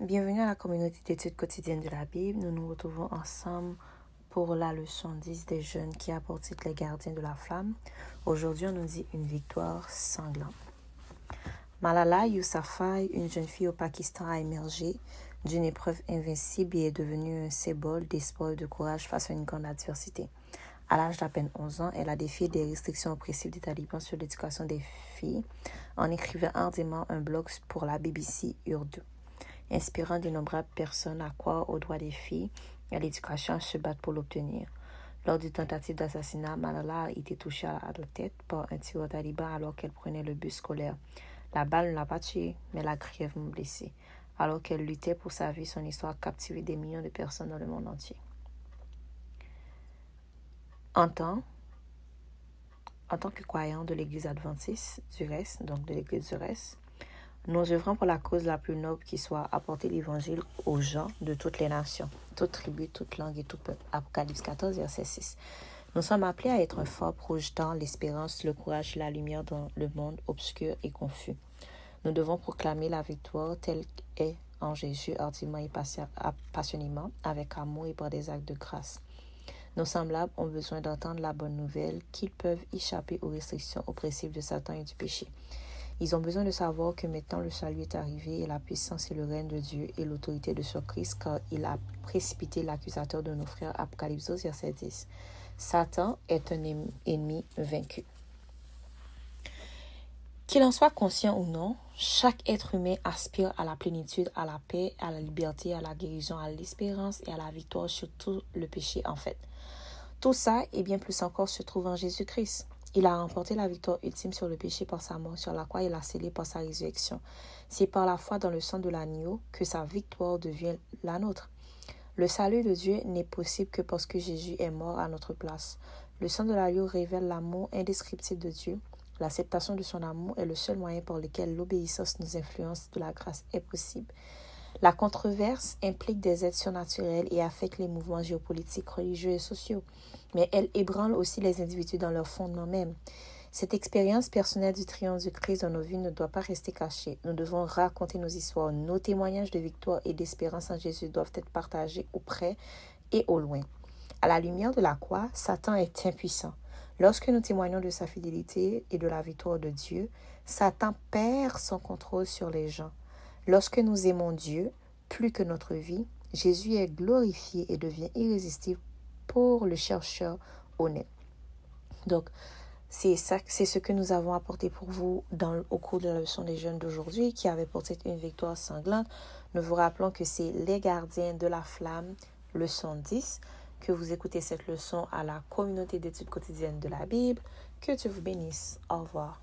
Bienvenue à la communauté d'études quotidiennes de la Bible. Nous nous retrouvons ensemble pour la leçon 10 des jeunes qui a pour titre les gardiens de la flamme. Aujourd'hui, on nous dit une victoire sanglante. Malala Yousafzai, une jeune fille au Pakistan, a émergé d'une épreuve invincible et est devenue un symbole d'espoir et de courage face à une grande adversité. À l'âge d'à peine 11 ans, elle a défié des restrictions oppressives des talibans sur l'éducation des filles en écrivant ardemment un blog pour la BBC Urdu, inspirant d'innombrables personnes à croire aux droits des filles et à l'éducation à se battre pour l'obtenir. Lors d'une tentative d'assassinat, Malala a été touchée à la tête par un tireur taliban alors qu'elle prenait le bus scolaire. La balle ne l'a pas tuée, mais l'a grièvement blessée. Alors qu'elle luttait pour sa vie, son histoire a captivé des millions de personnes dans le monde entier. En tant que croyants de l'Église adventiste du reste, donc de l'Église du reste, nous œuvrons pour la cause la plus noble qui soit, apporter l'Évangile aux gens de toutes les nations, toutes tribus, toutes langues et tout peuple. Apocalypse 14, verset 6. Nous sommes appelés à être un phare projetant l'espérance, le courage et la lumière dans le monde obscur et confus. Nous devons proclamer la victoire telle qu'est en Jésus, hardiment et passionnément, avec amour et par des actes de grâce. Nos semblables ont besoin d'entendre la bonne nouvelle qu'ils peuvent échapper aux restrictions oppressives de Satan et du péché. Ils ont besoin de savoir que maintenant le salut est arrivé et la puissance et le règne de Dieu et l'autorité de son Christ, car il a précipité l'accusateur de nos frères. Apocalypse 12, verset 10. Satan est un ennemi vaincu. Qu'il en soit conscient ou non, chaque être humain aspire à la plénitude, à la paix, à la liberté, à la guérison, à l'espérance et à la victoire sur tout le péché en fait. Tout ça et bien plus encore se trouve en Jésus-Christ. Il a remporté la victoire ultime sur le péché par sa mort, sur la croix il a scellé par sa résurrection. C'est par la foi dans le sang de l'agneau que sa victoire devient la nôtre. Le salut de Dieu n'est possible que parce que Jésus est mort à notre place. Le sang de l'agneau révèle l'amour indescriptible de Dieu. L'acceptation de son amour est le seul moyen par lequel l'obéissance nous influence de la grâce est possible. La controverse implique des aides surnaturelles et affecte les mouvements géopolitiques, religieux et sociaux, mais elle ébranle aussi les individus dans leur fondement même. Cette expérience personnelle du triomphe du Christ dans nos vies ne doit pas rester cachée. Nous devons raconter nos histoires. Nos témoignages de victoire et d'espérance en Jésus doivent être partagés au près et au loin. À la lumière de la croix, Satan est impuissant. Lorsque nous témoignons de sa fidélité et de la victoire de Dieu, Satan perd son contrôle sur les gens. Lorsque nous aimons Dieu plus que notre vie, Jésus est glorifié et devient irrésistible pour le chercheur honnête. Donc, c'est ce que nous avons apporté pour vous au cours de la leçon des jeunes d'aujourd'hui qui avait pour titre une victoire sanglante. Nous vous rappelons que c'est les gardiens de la flamme, leçon 10, que vous écoutez cette leçon à la communauté d'études quotidiennes de la Bible. Que Dieu vous bénisse. Au revoir.